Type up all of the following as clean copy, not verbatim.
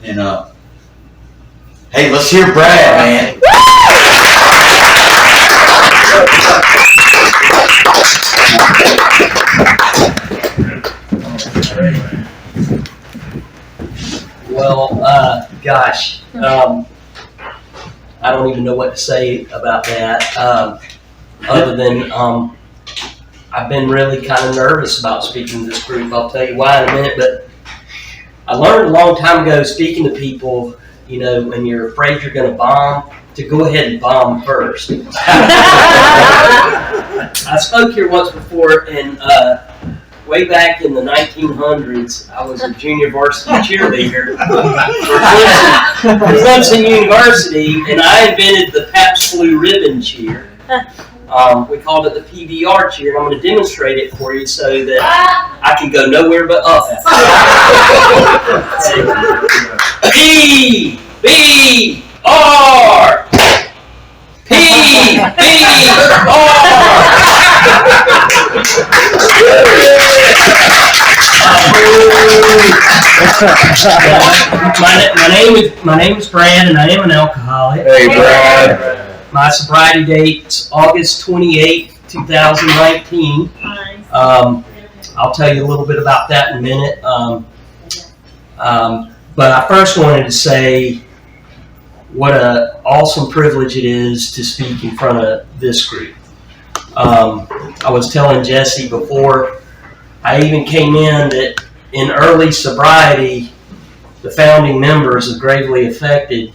And hey, let's hear Brad, man. Well, gosh, I don't even know what to say about that, other than I've been really kind of nervous about speaking to this group. I'll tell you why in a minute, but I learned a long time ago speaking to people, you know, when you're afraid you're going to bomb, to go ahead and bomb first. I spoke here once before, and way back in the 1900s, I was a junior varsity cheerleader for Clemson University, and I invented the Pabst Blue Ribbon cheer. We called it the PBR cheer, and I'm going to demonstrate it for you so that I can go nowhere but up. PBR! My name is Brad, and I am an alcoholic. Hey, Brad. My sobriety date's August 28th, 2019. I'll tell you a little bit about that in a minute. But I first wanted to say what an awesome privilege it is to speak in front of this group. I was telling Jesse before I even came in that in early sobriety, the founding members of Gravely Affected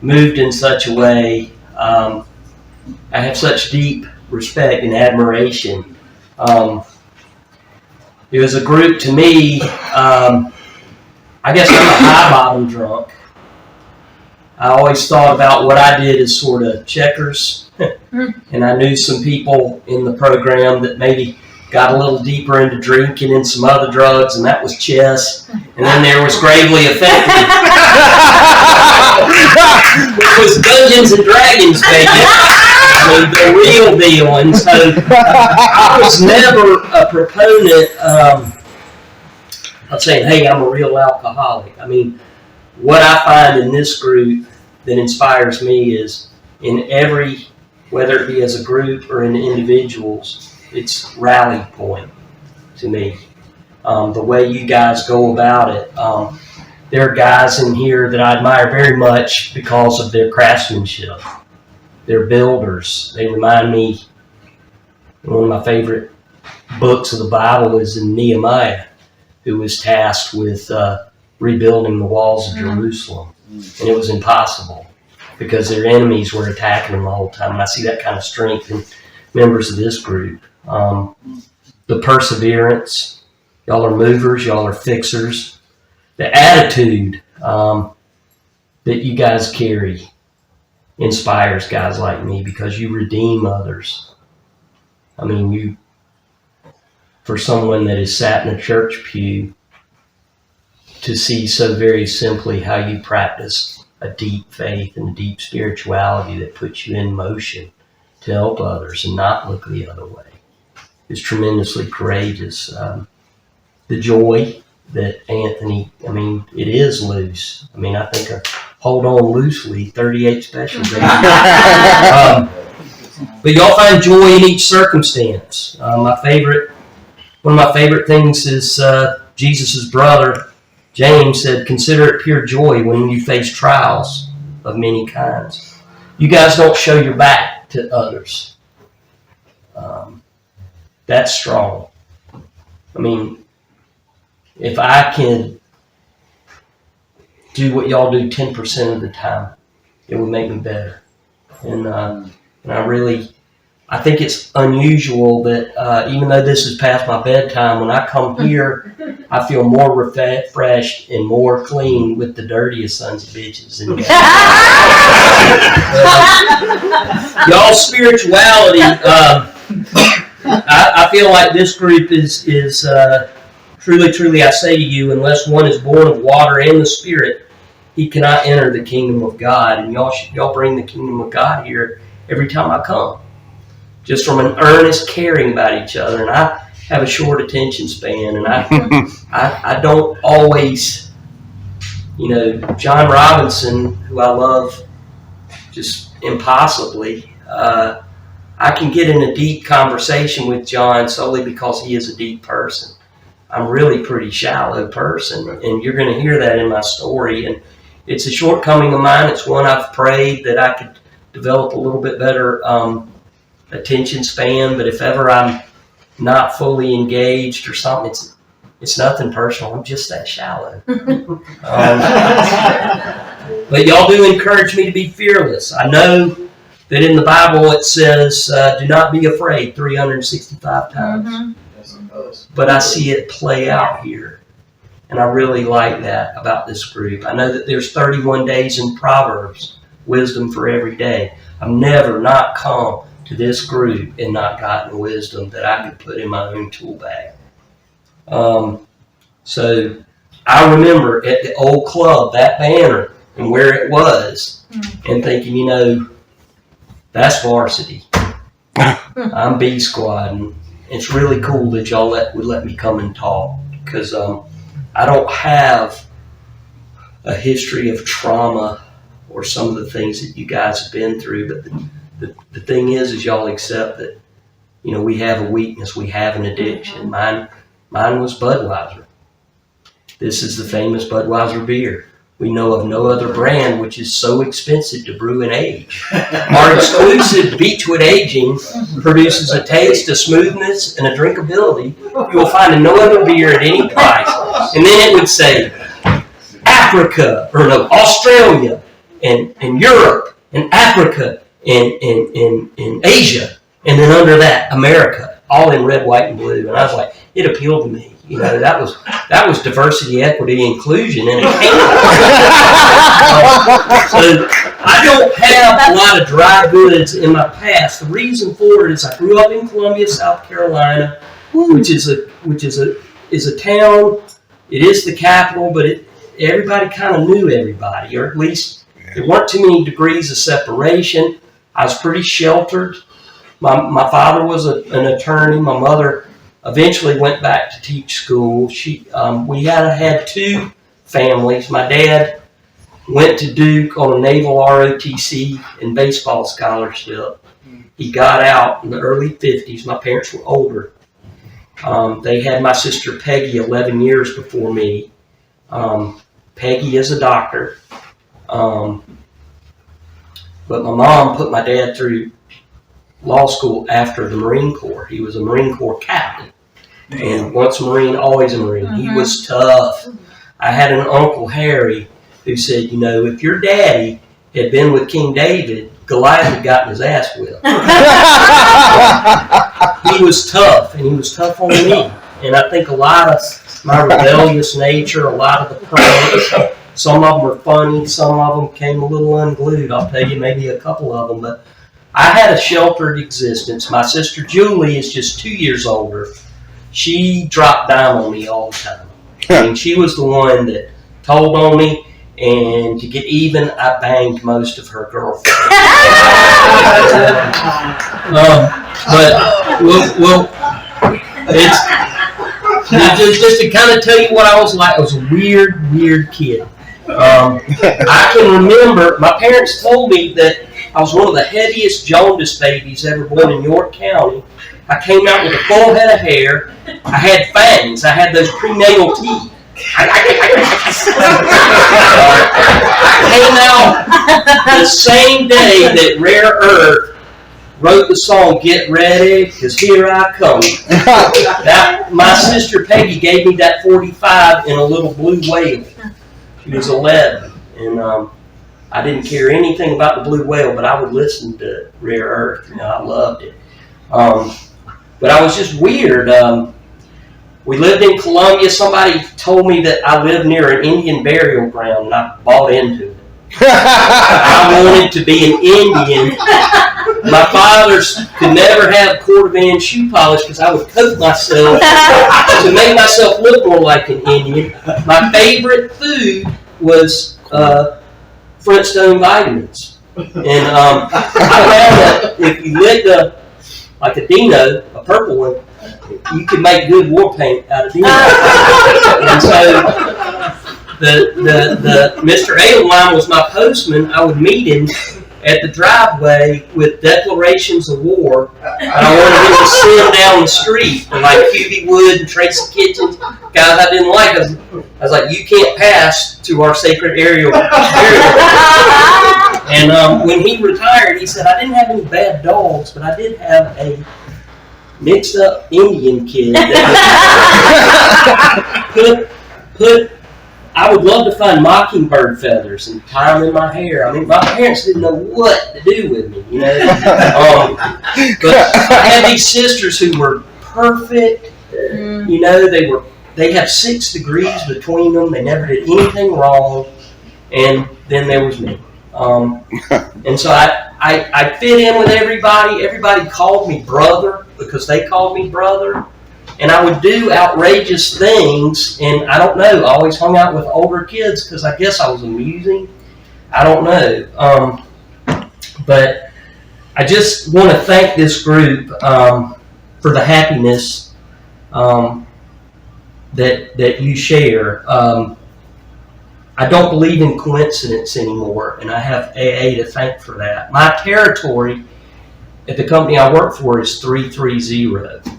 moved in such a way. I have such deep respect and admiration. It was a group to me, I guess I'm a high bottom drunk. I always thought about what I did as sort of checkers, and I knew some people in the program that maybe got a little deeper into drinking and some other drugs, and that was chess. And then there was Gravely Affected, which was Dungeons and Dragons, baby. The real deal. And so I was never a proponent of saying, hey, I'm a real alcoholic. I mean, what I find in this group that inspires me is in every, whether it be as a group or in individuals, it's rally point to me. The way you guys go about it. There are guys in here that I admire very much because of their craftsmanship. They're builders. They remind me, one of my favorite books of the Bible is in Nehemiah, who was tasked with rebuilding the walls of Jerusalem. And it was impossible because their enemies were attacking them the whole time. And I see that kind of strength in members of this group. The perseverance, y'all are movers, y'all are fixers. The attitude that you guys carry inspires guys like me because you redeem others. I mean, you, for someone that has sat in a church pew, to see so very simply how you practice a deep faith and a deep spirituality that puts you in motion to help others and not look the other way is tremendously courageous. The joy that Anthony, I mean, it is loose. I mean, I think I hold on loosely, 38 special days. But y'all find joy in each circumstance. One of my favorite things is Jesus' brother, James, said, consider it pure joy when you face trials of many kinds. You guys don't show your back to others. That's strong. I mean, if I can do what y'all do 10% of the time, it would make me better. And I think it's unusual that even though this is past my bedtime, when I come here, I feel more refreshed and more clean with the dirtiest sons of bitches. And y'all's spirituality, I feel like this group is truly, truly, I say to you, unless one is born of water and the Spirit, he cannot enter the kingdom of God. And y'all bring the kingdom of God here every time I come, just from an earnest caring about each other. And I have a short attention span, and I don't always, John Robinson, who I love just impossibly, I can get in a deep conversation with John solely because he is a deep person. I'm really pretty shallow person, and you're going to hear that in my story. And it's a shortcoming of mine. It's one I've prayed that I could develop a little bit better attention span. But if ever I'm not fully engaged or something, it's nothing personal. I'm just that shallow. But y'all do encourage me to be fearless. I know that in the Bible it says, do not be afraid 365 times. Mm-hmm. But I see it play out here. And I really like that about this group. I know that there's 31 days in Proverbs, wisdom for every day. I've never not come to this group and not gotten wisdom that I could put in my own tool bag. So I remember at the old club, that banner and where it was, and thinking, that's varsity. I'm B squad, and it's really cool that y'all would let me come and talk, because I don't have a history of trauma or some of the things that you guys have been through, but the thing is y'all accept that we have a weakness, we have an addiction. Mine was Budweiser. This is the famous Budweiser beer. We know of no other brand which is so expensive to brew and age. Our exclusive Beechwood aging produces a taste, a smoothness, and a drinkability you will find in no other beer at any price. And then it would say Australia and Europe and Africa and Asia, and then under that America, all in red, white, and blue. And I was like, it appealed to me. That was diversity, equity, inclusion, and it came. So I don't have a lot of dry goods in my past. The reason for it is I grew up in Columbia, South Carolina, which is a town. It is the capital, but everybody kind of knew everybody, or at least there weren't too many degrees of separation. I was pretty sheltered. My father was an attorney. My mother eventually went back to teach school. We had two families. My dad went to Duke on a naval ROTC and baseball scholarship. He got out in the early 50s. My parents were older. They had my sister Peggy 11 years before me. Peggy is a doctor. But my mom put my dad through law school after the Marine Corps. He was a Marine Corps captain. And once a Marine, always a Marine. Mm-hmm. He was tough. I had an Uncle Harry who said, if your daddy had been with King David, Goliath had gotten his ass whipped. He was tough, and he was tough on me. And I think a lot of my rebellious nature, a lot of the pranks, some of them were funny, some of them came a little unglued. I'll tell you maybe a couple of them, but I had a sheltered existence. My sister Julie is just 2 years older. She dropped down on me all the time. I mean, she was the one that told on me, and to get even, I banged most of her girlfriends. It's just to kind of tell you what I was like. I was a weird kid. I can remember, my parents told me that I was one of the heaviest jaundice babies ever born in York County. I came out with a full head of hair. I had fangs. I had those prenatal teeth. I came out the same day that Rare Earth wrote the song "Get Ready, 'Cause Here I Come." Now, my sister Peggy gave me that 45 in a little blue whale. She was 11, and I didn't care anything about the blue whale, but I would listen to Rare Earth. I loved it. But I was just weird. We lived in Columbia. Somebody told me that I lived near an Indian burial ground, and I bought into it. I wanted to be an Indian. My father could never have Cordovan shoe polish because I would coat myself to make myself look more like an Indian. My favorite food was Flintstone vitamins. And I found that if you lit like a Dino, a purple one, you can make good war paint out of Dino. And so the Mr. Adeline was my postman. I would meet him at the driveway with declarations of war, and I wanted him to send down the street, like QB Wood and Tracy Kitchens, guys I didn't like. I was like, you can't pass to our sacred area. And when he retired, he said, I didn't have any bad dogs, but I did have a mixed up Indian kid that put I would love to find mockingbird feathers and tie them in my hair. I mean, my parents didn't know what to do with me, you know. But I had these sisters who were perfect. You know, they have 6 degrees between them. They never did anything wrong. And then there was me. And so I fit in with everybody. Everybody called me brother because they called me brother. And I would do outrageous things, and I don't know, I always hung out with older kids because I guess I was amusing. I don't know. But I just want to thank this group for the happiness that you share. I don't believe in coincidence anymore, and I have AA to thank for that. My territory at the company I work for is 330.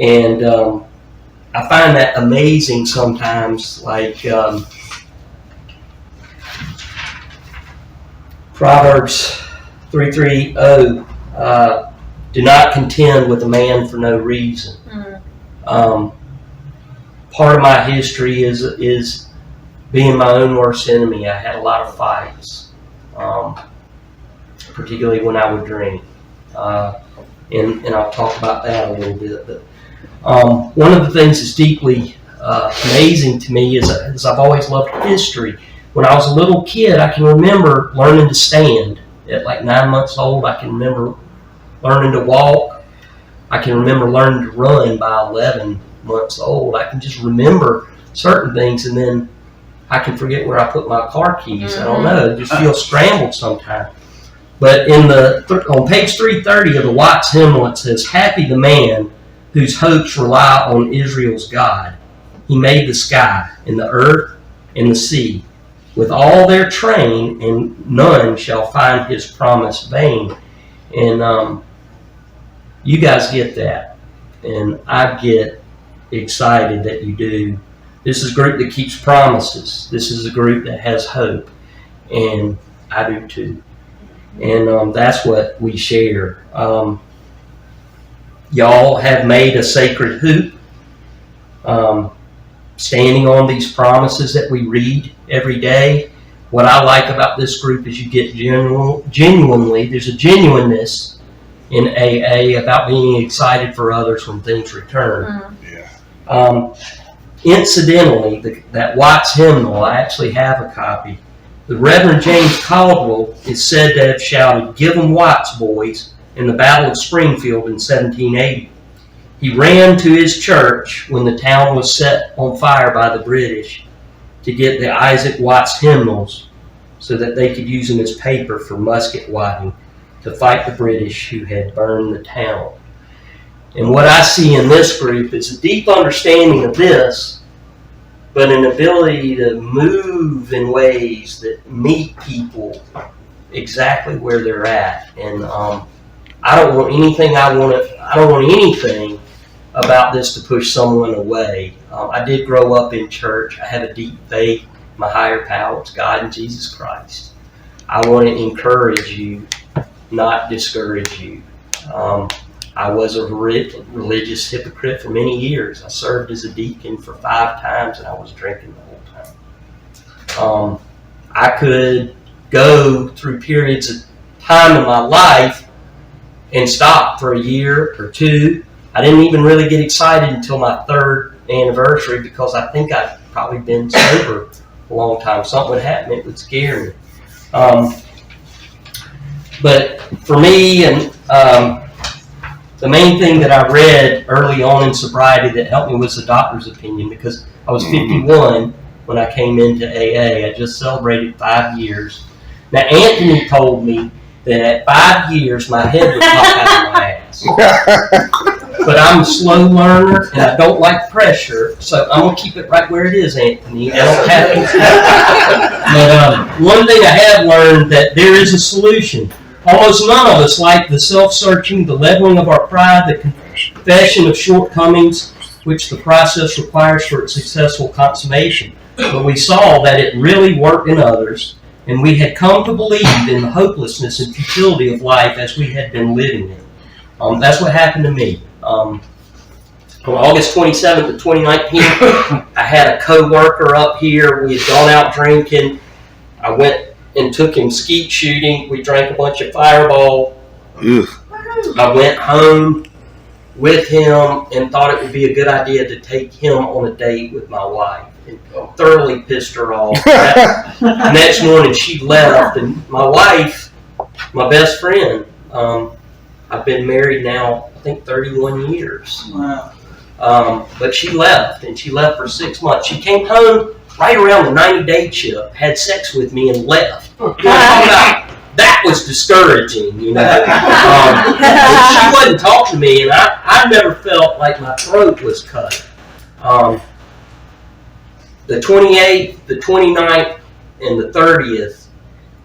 And I find that amazing sometimes, like Proverbs 3:30, do not contend with a man for no reason. Part of my history is being my own worst enemy. I had a lot of fights, particularly when I would drink. And I'll talk about that a little bit. But one of the things that's deeply amazing to me is I've always loved history. When I was a little kid, I can remember learning to stand. At like 9 months old, I can remember learning to walk. I can remember learning to run by 11 months old. I can just remember certain things, and then I can forget where I put my car keys. I don't know. It just feels scrambled sometimes. But on page 330 of the Watts hymnal, it says, happy the man whose hopes rely on Israel's God. He made the sky and the earth and the sea with all their train, and none shall find his promise vain. And you guys get that. And I get excited that you do. This is a group that keeps promises. This is a group that has hope. And I do too. And that's what we share. Y'all have made a sacred hoop, standing on these promises that we read every day. What I like about this group is you get genuinely, there's a genuineness in AA about being excited for others when things return. Incidentally, that Watts hymnal, I actually have a copy. The Reverend James Caldwell is said to have shouted, "Give 'em Watts, boys," in the Battle of Springfield in 1780. He ran to his church when the town was set on fire by the British to get the Isaac Watts hymnals so that they could use them as paper for musket wadding to fight the British who had burned the town. And what I see in this group is a deep understanding of this, but an ability to move in ways that meet people exactly where they're at. And I don't want anything about this to push someone away. I did grow up in church. I have a deep faith. My higher power is God and Jesus Christ. I want to encourage you, not discourage you. I was a religious hypocrite for many years. I served as a deacon for 5 times, and I was drinking the whole time. I could go through periods of time in my life and stop for a year or 2. I didn't even really get excited until my 3rd anniversary because I think I'd probably been sober a long time. Something would happen, it would scare me. But for me, and the main thing that I read early on in sobriety that helped me was the doctor's opinion, because I was 51 when I came into AA. I just celebrated 5 years. Now, Anthony told me that at 5 years, my head would pop out of my ass. but I'm a slow learner and I don't like pressure, so I'm gonna keep it right where it is, Anthony. I don't have to. But one thing I have learned that there is a solution. Almost none of us like the self-searching, the leveling of our pride, the confession of shortcomings, which the process requires for its successful consummation. But we saw that it really worked in others, and we had come to believe in the hopelessness and futility of life as we had been living it. That's what happened to me. On August 27th of 2019, I had a co-worker up here. We had gone out drinking. I went and took him skeet shooting. We drank a bunch of Fireball. I went home with him and thought it would be a good idea to take him on a date with my wife. And thoroughly pissed her off. Next morning she left, and my wife, my best friend, I've been married now, I think 31 years. Wow. But she left, and she left for 6 months. She came home right around the 90-day chip, had sex with me, and left. That was discouraging, you know. She wasn't talking to me, and I never felt like my throat was cut. The 28th, the 29th, and the 30th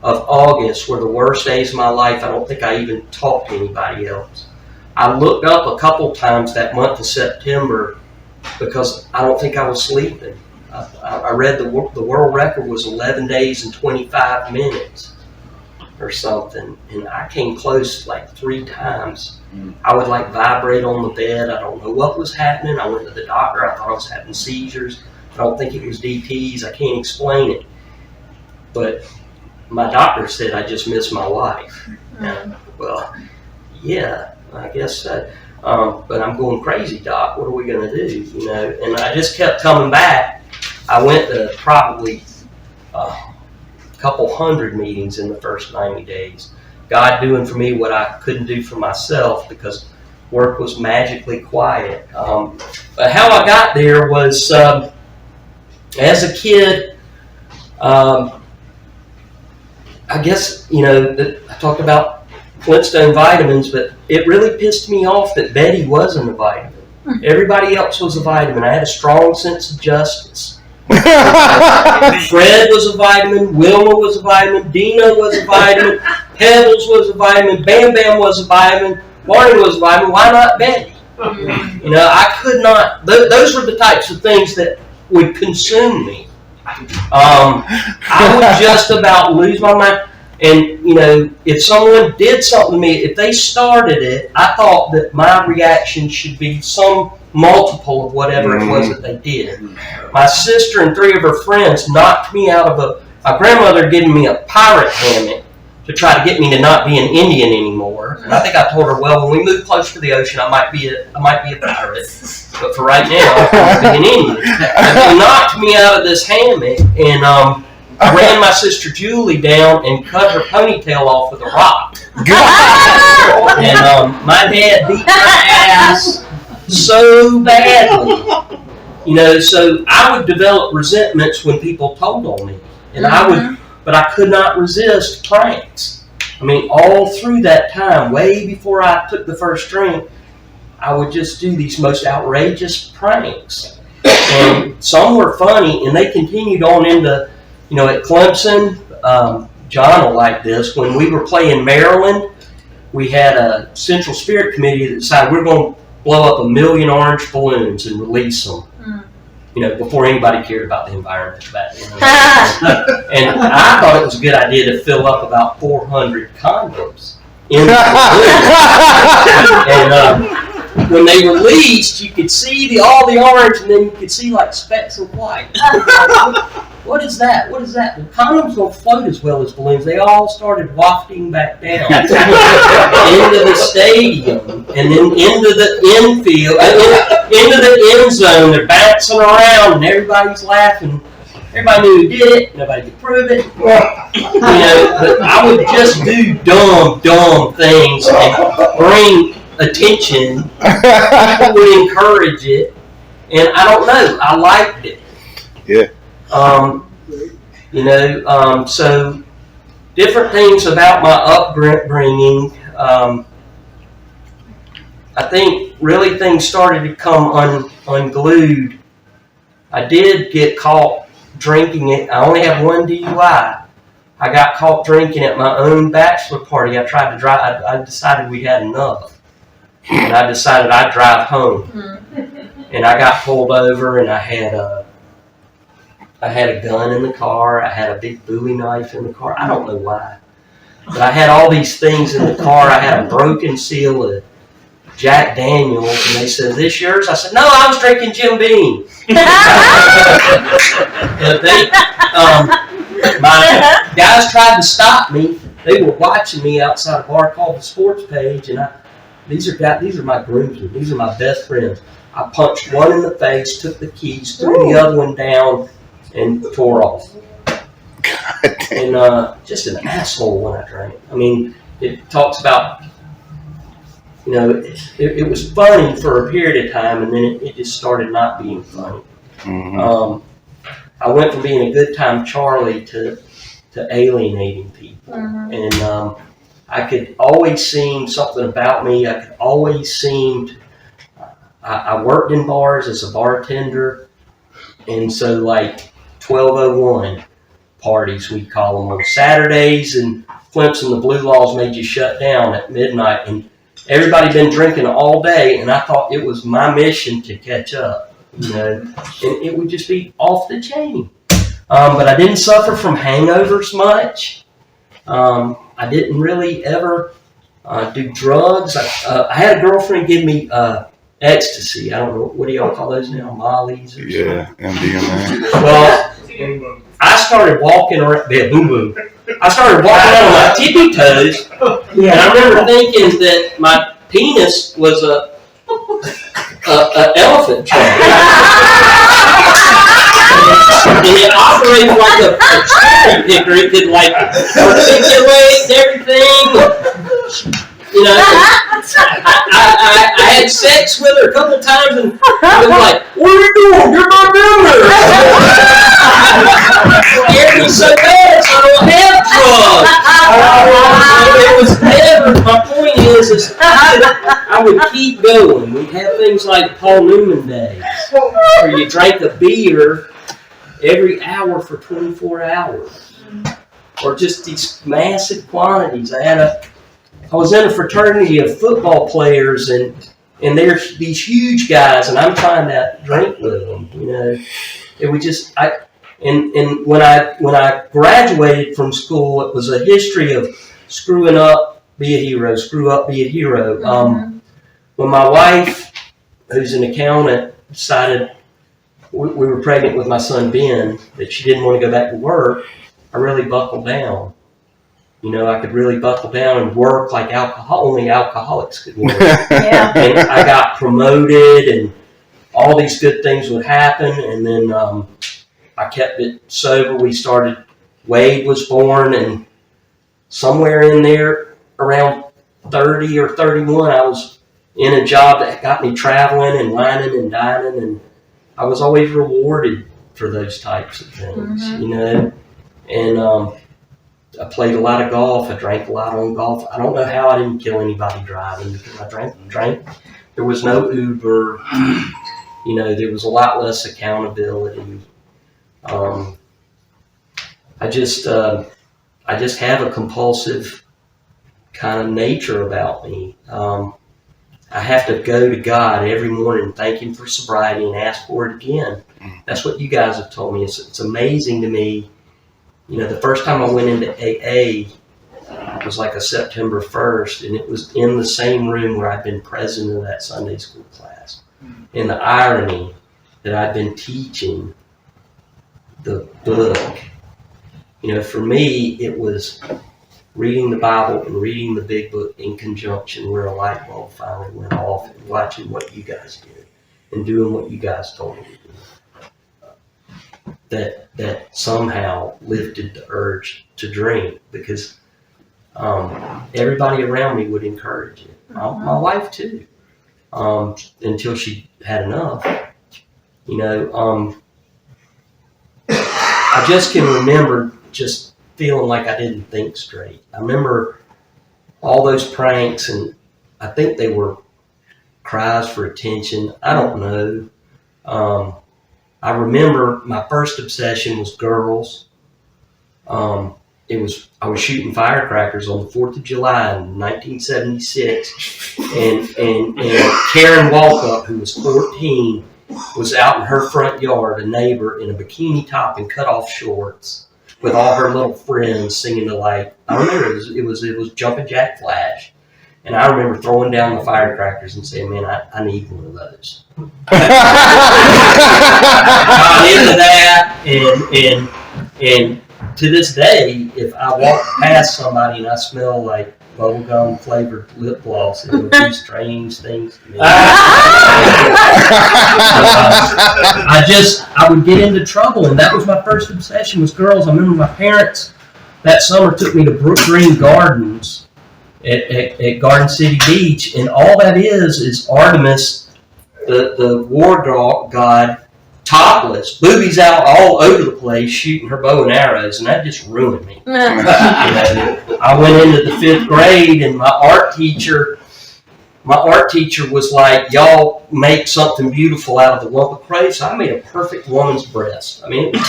of August were the worst days of my life. I don't think I even talked to anybody else. I looked up a couple times that month of September because I don't think I was sleeping. I read the world record was 11 days and 25 minutes or something, and I came close like 3 times. I would like vibrate on the bed. I don't know what was happening. I went to the doctor. I thought I was having seizures. I don't think it was DTs. I can't explain it. But my doctor said I just missed my wife. Well, yeah, I guess so. But I'm going crazy, Doc. What are we going to do? You know, and I just kept coming back. I went to probably a couple hundred meetings in the first 90 days. God doing for me what I couldn't do for myself because work was magically quiet. But how I got there was, as a kid, I guess, you know, I talked about Flintstone vitamins, but it really pissed me off that Betty wasn't a vitamin. Everybody else was a vitamin. I had a strong sense of justice. Fred was a vitamin, Wilma was a vitamin, Dino was a vitamin, Pebbles was a vitamin, Bam Bam was a vitamin, Barney was a vitamin. Why not Betty? You know, I could not. Those were the types of things that would consume me. I would just about lose my mind. And, you know, if someone did something to me, if they started it, I thought that my reaction should be some multiple of whatever it was that they did. My sister and 3 of her friends knocked me out of my grandmother giving me a pirate hammock to try to get me to not be an Indian anymore. And I think I told her, well, when we move closer to the ocean, I might be a pirate. But for right now, I'm going to be an Indian. They knocked me out of this hammock, and I ran my sister Julie down and cut her ponytail off with a rock. And my dad beat my ass so badly. You know, so I would develop resentments when people told on me. And but I could not resist pranks. I mean, all through that time, way before I took the first drink, I would just do these most outrageous pranks. And some were funny, and they continued on into, you know, at Clemson, John will like this. When we were playing Maryland, we had a Central Spirit Committee that decided we're going to blow up 1 million orange balloons and release them. You know, before anybody cared about the environment back then. And I thought it was a good idea to fill up about 400 condoms in the balloon. And when they released, you could see all the orange, and then you could see like specks of white. What is that? What is that? Well, condoms don't float as well as balloons. They all started wafting back down into the stadium, and then into the infield, into the end zone. They're bouncing around, and everybody's laughing. Everybody knew who did it. Nobody could prove it. You know, but I would just do dumb things and bring attention. People would encourage it, and I don't know. I liked it. Yeah. You know, so different things about my upbringing. I think really things started to come unglued. I did get caught drinking it. I only have one DUI. I got caught drinking at my own bachelor party. I tried to drive. I decided we had enough, and I decided I'd drive home. And I got pulled over, and I had a gun in the car. I had a big Bowie knife in the car. I don't know why, but I had all these things in the car. I had a broken seal of Jack Daniels, and they said, "This yours?" I said, "No, I was drinking Jim Beam." My guys tried to stop me. They were watching me outside a bar called the Sports Page, and these are my groomsmen. These are my best friends. I punched one in the face, took the keys, threw the other one down, and tore off. And just an asshole when I drank. I mean, it talks about, it was funny for a period of time, and then it just started not being funny. Mm-hmm. I went from being a good time Charlie to alienating people. Mm-hmm. And I could always seem something about me. I could always seem I worked in bars as a bartender, and so like 1201 parties, we call them, on Saturdays, and Clemson, the Blue Laws made you shut down at midnight, and everybody been drinking all day, and I thought it was my mission to catch up, and it would just be off the chain. But I didn't suffer from hangovers much. I didn't really ever do drugs. I had a girlfriend give me ecstasy. I don't know, what do y'all call those now? Mollies or something? Yeah, MDMA. Well, I started walking around, boom boom. I started walking around on my tippy toes, and I remember thinking that my penis was a elephant trunk. And it operated like a cherry picker. It could like articulate everything. I had sex with her a couple times, and I was like, "What are you doing? You're my member." It scared me so bad, so I don't have drugs. It was never. My point is I would keep going. We'd have things like Paul Newman days, where you drank a beer every hour for 24 hours, or just these massive quantities. I was in a fraternity of football players, and there's these huge guys, and I'm trying to drink with them. It was just and when I graduated from school, it was a history of screwing up, be a hero, screw up, be a hero. Mm-hmm. When my wife, who's an accountant, decided we were pregnant with my son Ben, that she didn't want to go back to work, I really buckled down. I could really buckle down and work like only alcoholics could work. Yeah. And I got promoted, and all these good things would happen, and then I kept it sober. Wade was born, and somewhere in there around 30 or 31, I was in a job that got me traveling and whining and dining, and I was always rewarded for those types of things, mm-hmm. And I played a lot of golf. I drank a lot on golf. I don't know how I didn't kill anybody driving, because I drank. There was no Uber. There was a lot less accountability. I just have a compulsive kind of nature about me. I have to go to God every morning and thank Him for sobriety and ask for it again. That's what you guys have told me. It's amazing to me. The first time I went into AA was like a September 1st, and it was in the same room where I'd been president of that Sunday school class. And the irony that I'd been teaching the book, for me, it was reading the Bible and reading the big book in conjunction, where a light bulb finally went off, and watching what you guys did and doing what you guys told me to do. That somehow lifted the urge to drink, because everybody around me would encourage it. My wife too, until she had enough. I just can remember just feeling like I didn't think straight. I remember all those pranks, and I think they were cries for attention. I don't know. I remember my first obsession was girls. I was shooting firecrackers on the 4th of July in 1976, and Karen Walkup, who was 14, was out in her front yard, a neighbor, in a bikini top and cut off shorts, with all her little friends singing the I remember it was Jumpin' Jack Flash. And I remember throwing down the firecrackers and saying, man, I need one of those. Got into that, and to this day, if I walk past somebody and I smell like bubblegum flavored lip gloss, it would do strange things to me. I would get into trouble, and that was my first obsession was girls. I remember my parents that summer took me to Brook Green Gardens at Garden City Beach, and all that is Artemis, the war god, topless, boobies out all over the place, shooting her bow and arrows, and that just ruined me. I went into the 5th grade, and my art teacher was like, y'all make something beautiful out of the lump of clay, so I made a perfect woman's breast. I mean, and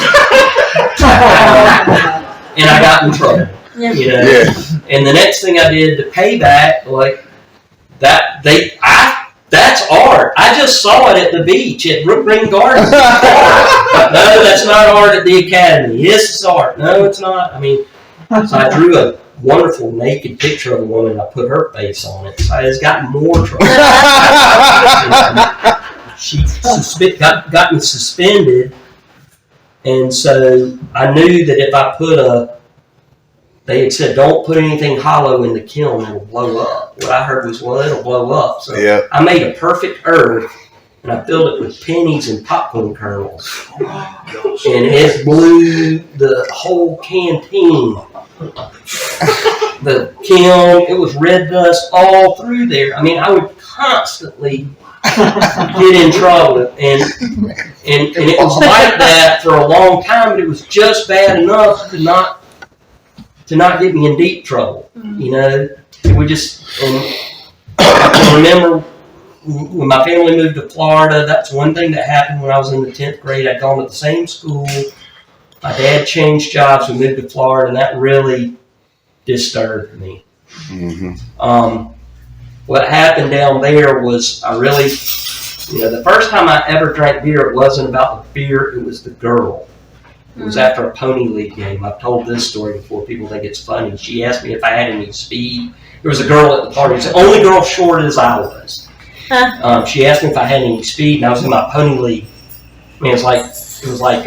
I got in trouble. And the next thing I did to pay back, like that, that's art. I just saw it at the beach at Brook Green Gardens. No, that's not art at the academy. Yes, it's art. No, it's not. I mean, so I drew a wonderful naked picture of a woman and I put her face on it. So I just got more trouble. She got me suspended, and so I knew that if I put they had said, don't put anything hollow in the kiln, it'll blow up. What I heard was, well, it'll blow up. So I made a perfect earth, and I filled it with pennies and popcorn kernels. And it blew the whole canteen. The kiln, it was red dust all through there. I mean, I would constantly get in trouble. And it was like that for a long time, but it was just bad enough to not get me in deep trouble, you know. And I can remember when my family moved to Florida, that's one thing that happened when I was in the 10th grade. I'd gone to the same school. My dad changed jobs. We moved to Florida, and that really disturbed me. What happened down there was the first time I ever drank beer, it wasn't about the beer, it was the girl. It was after a Pony League game. I've told this story before. People think it's funny. She asked me if I had any speed. There was a girl at the party. It was the only girl short as I was. She asked me if I had any speed, and I was in my Pony League. I mean, it was like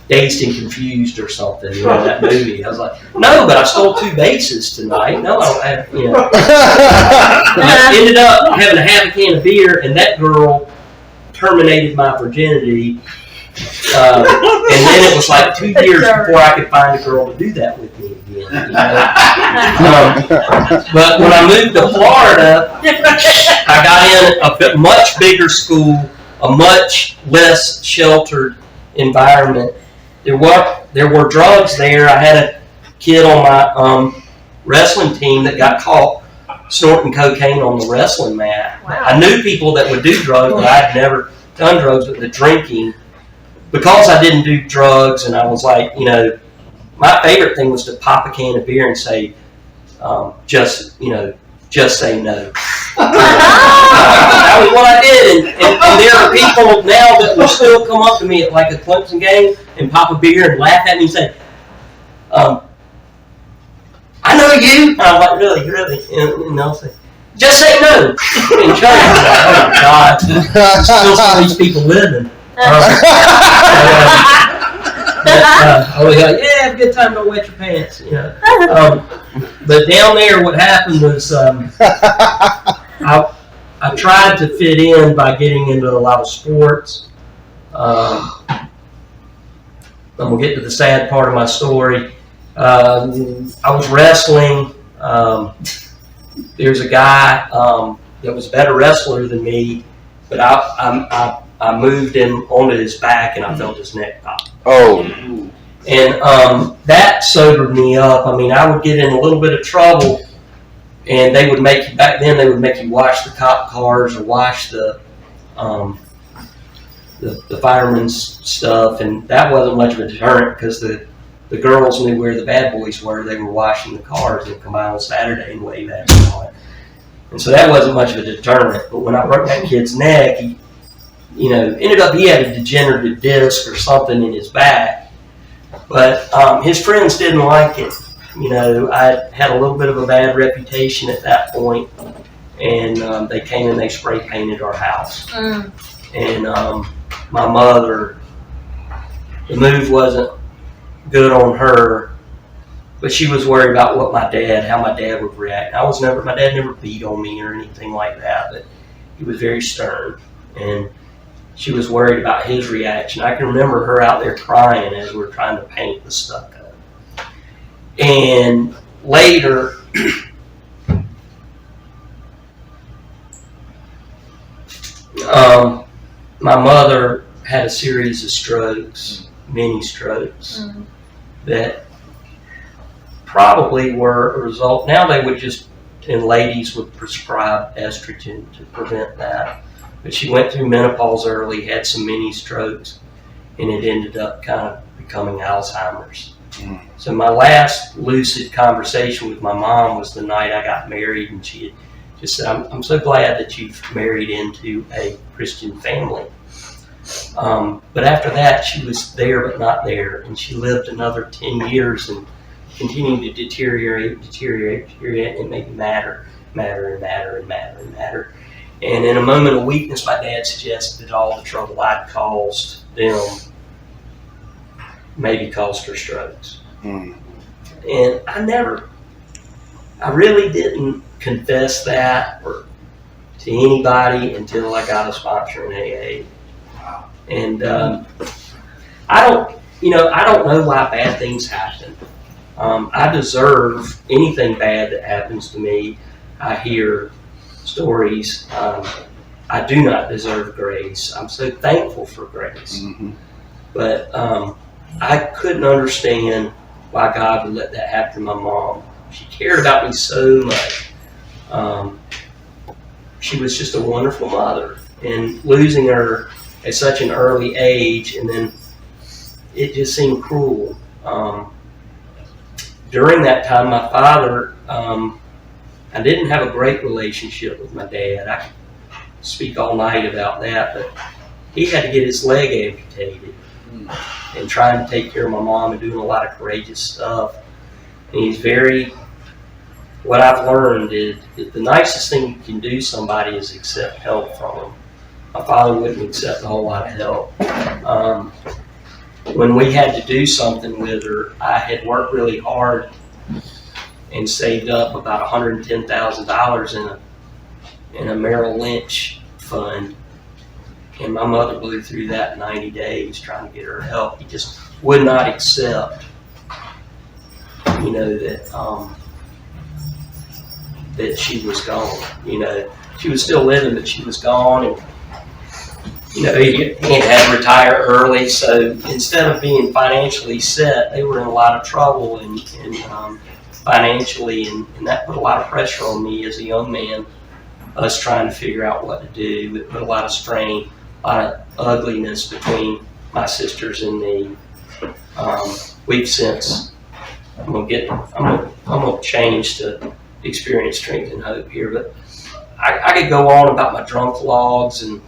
Dazed and Confused or something, you know, that movie. I was like, no, but I stole 2 bases tonight. No, I don't have, you know. And I ended up having a half a can of beer, and that girl terminated my virginity. And then it was like 2 years before I could find a girl to do that with me again. You know? But when I moved to Florida, I got in a much bigger school, a much less sheltered environment. There were drugs there. I had a kid on my wrestling team that got caught snorting cocaine on the wrestling mat. Wow. I knew people that would do drugs, but I'd never done drugs. But the drinking. Because I didn't do drugs, and I was like, you know, my favorite thing was to pop a can of beer and say, just say no. That was what I did, and there are people now that will still come up to me at like a Clemson game and pop a beer and laugh at me and say, I know you. And I'm like, really? And they'll say, just say no. In church, I'm like, oh my God, still some of these people living. I was like, yeah, have a good time, don't wet your pants, you know. But down there, what happened was I tried to fit in by getting into a lot of sports. I'm going to get to the sad part of my story. I was wrestling. There's a guy that was a better wrestler than me, but I moved him onto his back and I felt his neck pop. Oh. And that sobered me up. I mean, I would get in a little bit of trouble And they would make you, back then they would make you wash the cop cars or wash the fireman's stuff, and that wasn't much of a deterrent because the girls knew where the bad boys were. They were washing the cars and come out on Saturday and wave at them and all that. And so that wasn't much of a deterrent. But when I broke that kid's neck, he ended up he had a degenerative disc or something in his back. But his friends didn't like it. I had a little bit of a bad reputation at that point, and they came and they spray painted our house. And my mother, the move wasn't good on her, but she was worried about how my dad would react. My dad never beat on me or anything like that, but he was very stern, and she was worried about his reaction. I can remember her out there crying as we were trying to paint the stucco. And later, my mother had a series of strokes, mini strokes, that probably were a result. Now they would and ladies would prescribe estrogen to prevent that. But she went through menopause early, had some mini strokes, and it ended up kind of becoming Alzheimer's. So my last lucid conversation with my mom was the night I got married, and she had just said, I'm so glad that you've married into a Christian family. But after that, she was there but not there, and she lived another 10 years and continued to deteriorate, and make it matter. And in a moment of weakness, my dad suggested that all the trouble I'd caused them maybe caused her strokes. And I really didn't confess that to anybody until I got a sponsor in AA. And I don't know why bad things happen. I deserve anything bad that happens to me. I hear stories. I do not deserve grace. I'm so thankful for grace. But I couldn't understand why God would let that happen to my mom. She cared about me so much. She was just a wonderful mother. And losing her at such an early age, and then it just seemed cruel. During that time, my father, I didn't have a great relationship with my dad. I could speak all night about that, but he had to get his leg amputated and trying to take care of my mom and doing a lot of courageous stuff. And what I've learned is that the nicest thing you can do somebody is accept help from them. My father wouldn't accept a whole lot of help. When we had to do something with her, I had worked really hard and saved up about $110,000 in a Merrill Lynch fund. And my mother blew through that in 90 days trying to get her help. He just would not accept, that she was gone. She was still living, but she was gone. And he had to retire early, so instead of being financially set, they were in a lot of trouble and financially, and that put a lot of pressure on me as a young man, us trying to figure out what to do. It put a lot of strain, a lot of ugliness between my sisters and me. We've since, I'm gonna change to experience strength and hope here, but I could go on about my drunk logs, and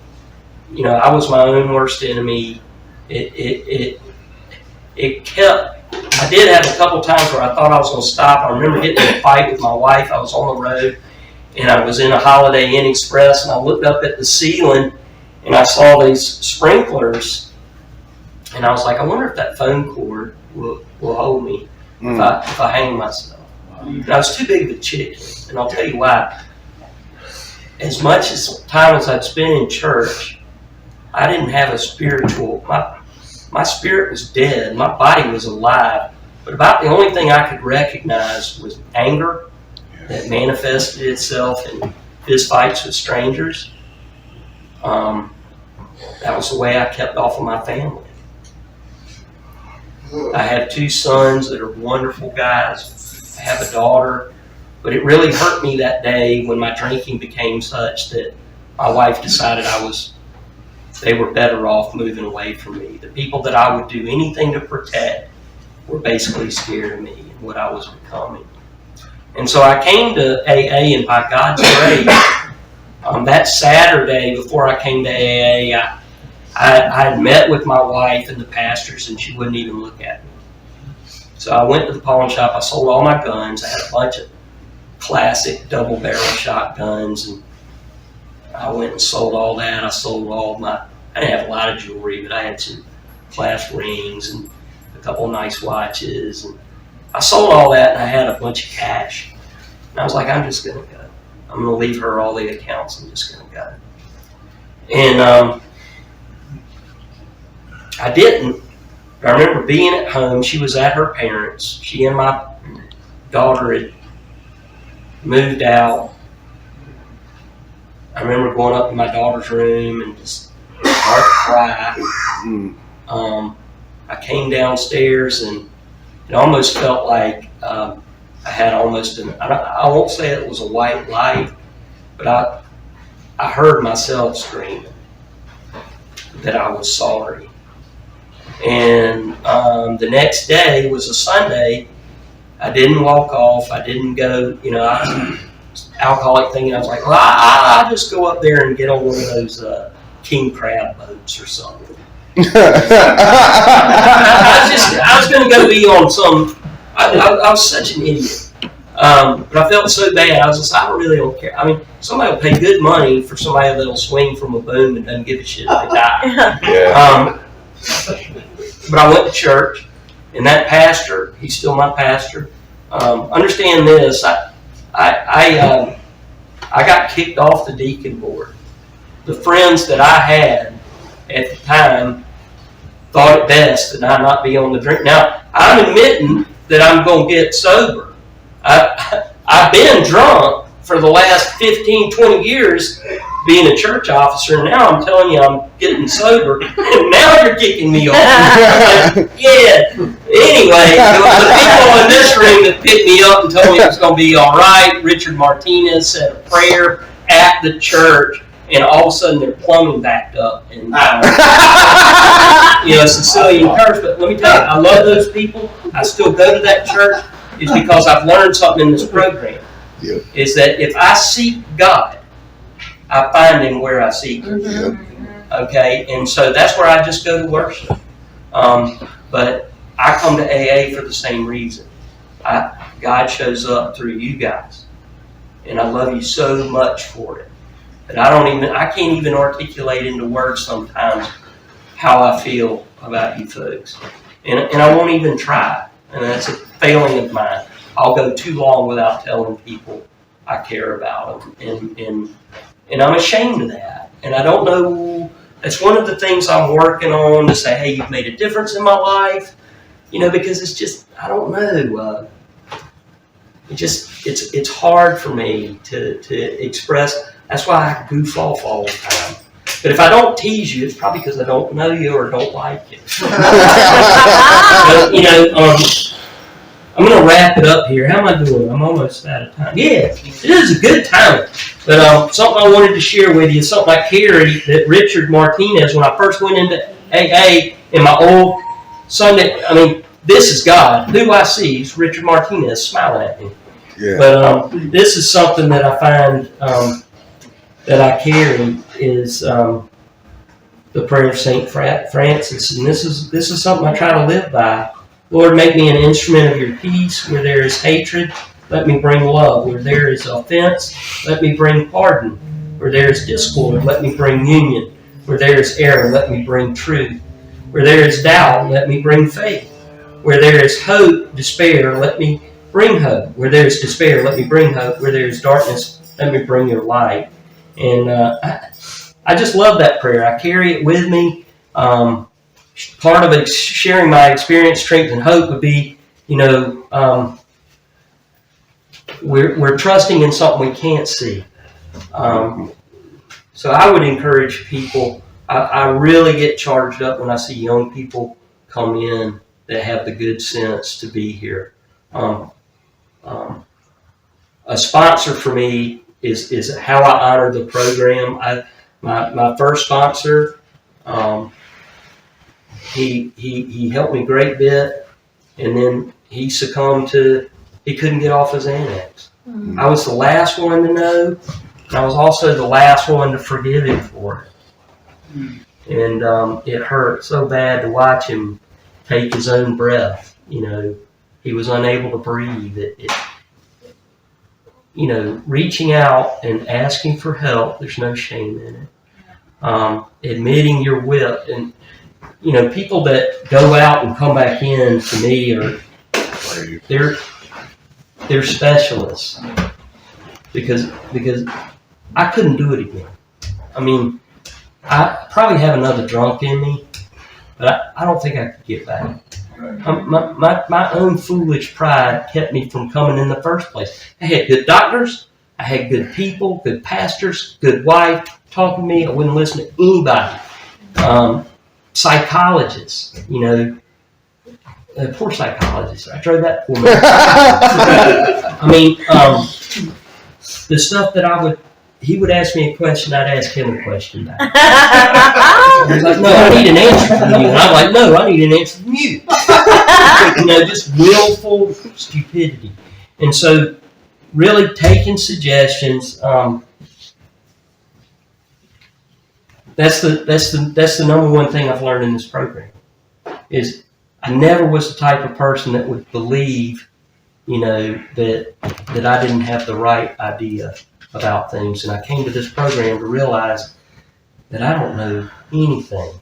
I was my own worst enemy. It kept. I did have a couple times where I thought I was going to stop. I remember getting in a fight with my wife. I was on the road, and I was in a Holiday Inn Express, and I looked up at the ceiling, and I saw these sprinklers, and I was like, I wonder if that phone cord will hold me if I hang myself. And I was too big of a chicken, and I'll tell you why. As much time as I'd spent in church, I didn't have a spiritual. My spirit was dead. My body was alive. But about the only thing I could recognize was anger that manifested itself in fist fights with strangers. That was the way I kept off of my family. I have two sons that are wonderful guys. I have a daughter But it really hurt me that day when my drinking became such that my wife decided they were better off moving away from me. The people that I would do anything to protect were basically scared of me and what I was becoming. And so I came to AA, and by God's grace, that Saturday before I came to AA, I had met with my wife and the pastors, and she wouldn't even look at me. So I went to the pawn shop. I sold all my guns. I had a bunch of classic double-barrel shotguns, and I went and sold all that. I sold I didn't have a lot of jewelry, but I had some clasp rings and a couple nice watches. And I sold all that, and I had a bunch of cash. And I was like, I'm just going to go. I'm going to leave her all the accounts. I'm just going to go. And I didn't. I remember being at home. She was at her parents'. She and my daughter had moved out. I remember going up to my daughter's room and just start to cry. I came downstairs, and it almost felt like I had almost I won't say it was a white light, but I heard myself screaming that I was sorry. And the next day was a Sunday. I didn't walk off. I didn't go, I was alcoholic thing. And I was like, well, I'll just go up there and get on one of those king crab boats or something. I was going to go be on some, I was such an idiot. But I felt so bad. I was just, I really don't care. I mean, somebody will pay good money for somebody that'll swing from a boom and doesn't give a shit if they die. Yeah. But I went to church, and that pastor, he's still my pastor. Understand this, I got kicked off the deacon board. The friends that I had at the time thought it best that I not be on the drink. Now, I'm admitting that I'm going to get sober. I've been drunk for the last 15, 20 years being a church officer, and now I'm telling you I'm getting sober, and now you're kicking me off. Yeah. Anyway, the people in this room that picked me up and told me it was going to be all right, Richard Martinez said a prayer at the church, and all of a sudden their plumbing backed up. And Sicilian curse. But let me tell you, I love those people. I still go to that church. It's because I've learned something in this program. Yep. Is that if I seek God, I find Him where I seek Him. Yep. Okay, and so that's where I just go to worship. But I come to AA for the same reason. God shows up through you guys, and I love you so much for it. But I can't even articulate into words sometimes how I feel about you folks, and I won't even try. And that's a failing of mine. I'll go too long without telling people I care about them, and I'm ashamed of that. And I don't know. It's one of the things I'm working on to say, hey, you've made a difference in my life, because it's just, I don't know. It's hard for me to express. That's why I goof off all the time. But if I don't tease you, it's probably because I don't know you or don't like you. But, I'm going to wrap it up here. How am I doing? I'm almost out of time. Yeah, it is a good time. But something I wanted to share with you, something I carried that Richard Martinez, when I first went into AA in my old Sunday, this is God. Who I see is Richard Martinez smiling at me. Yeah. But this is something that I find that I carry is the prayer of St. Francis. And this is something I try to live by. Lord, make me an instrument of your peace. Where there is hatred, let me bring love. Where there is offense, let me bring pardon. Where there is discord, let me bring union. Where there is error, let me bring truth. Where there is doubt, let me bring faith. Where there is hope, despair, let me bring hope. Where there is despair, let me bring hope. Where there is darkness, let me bring your light. And I just love that prayer. I carry it with me. Part of it, sharing my experience, strength, and hope would be, we're trusting in something we can't see. So I would encourage people. I really get charged up when I see young people come in that have the good sense to be here. a sponsor for me is how I honor the program. My first sponsor, he helped me a great bit, and then he succumbed to, he couldn't get off his Xanax. I was the last one to know, and I was also the last one to forgive him for it. And it hurt so bad to watch him take his own breath. You know, he was unable to breathe. You know, reaching out and asking for help, there's no shame in it. Admitting your whip, and you know, people that go out and come back in to me are they're specialists because I couldn't do it again. I mean, I probably have another drunk in me, but I don't think I could get back. My own foolish pride kept me from coming in the first place. I had good doctors, I had good people, good pastors, good wife talking to me. I wouldn't listen to anybody. Psychologists, you know, poor psychologists. I drove that poor man. I mean, the stuff that he would ask me a question, I'd ask him a question back. I was like, no, I need an answer from you. And I'm like, no, I need an answer from you. You know, just willful stupidity. And so, really taking suggestions. That's the number one thing I've learned in this program. Is I never was the type of person that would believe, you know, that I didn't have the right idea about things. And I came to this program to realize that I don't know anything.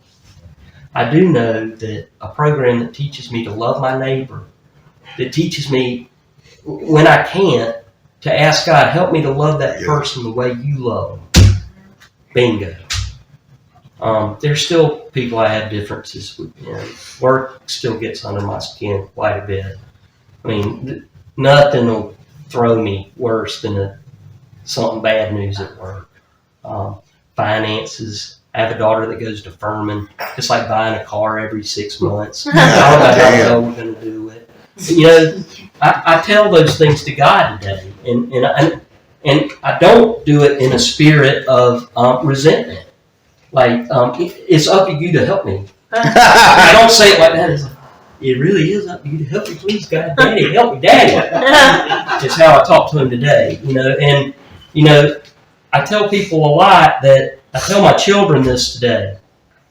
I do know that a program that teaches me to love my neighbor, that teaches me when I can't to ask God, help me to love that person the way you love them. Bingo. There's still people I have differences with. You know, work still gets under my skin quite a bit. I mean, nothing will throw me worse than something bad news at work. Finances. I have a daughter that goes to Furman. It's like buying a car every 6 months. I don't know what we're going to do with it. You know, I tell those things to God today, and I don't do it in a spirit of resentment. Like, it's up to you to help me. I don't say it like that. It's like, it really is up to you to help me, please, God, Daddy, help me, Daddy. It's how I talk to him today, you know. And, you know, I tell people a lot that, I tell my children this today,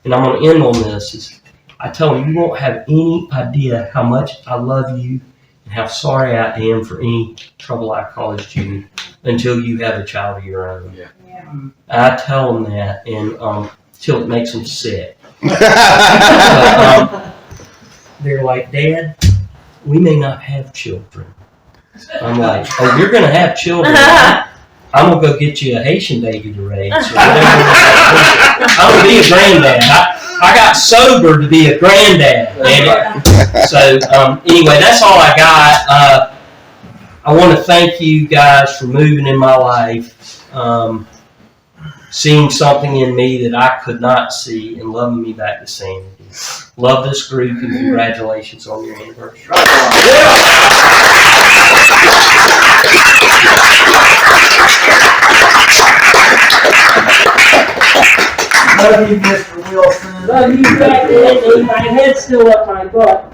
and I'm going to end on this, is I tell them, you won't have any idea how much I love you and how sorry I am for any trouble I caused you until you have a child of your own. Yeah. I tell them that, and till it makes them sick. But, they're like, Dad, we may not have children. I'm like, oh, you're going to have children. I'm going to go get you a Haitian baby to raise. I'm going to be a granddad. I got sober to be a granddad, man. So, anyway, that's all I got. I want to thank you guys for moving in my life, seeing something in me that I could not see, and loving me back to sanity. Love this group, and congratulations on your anniversary. Love you, Mr. Wilson. Love you back, man. My head's still up my butt.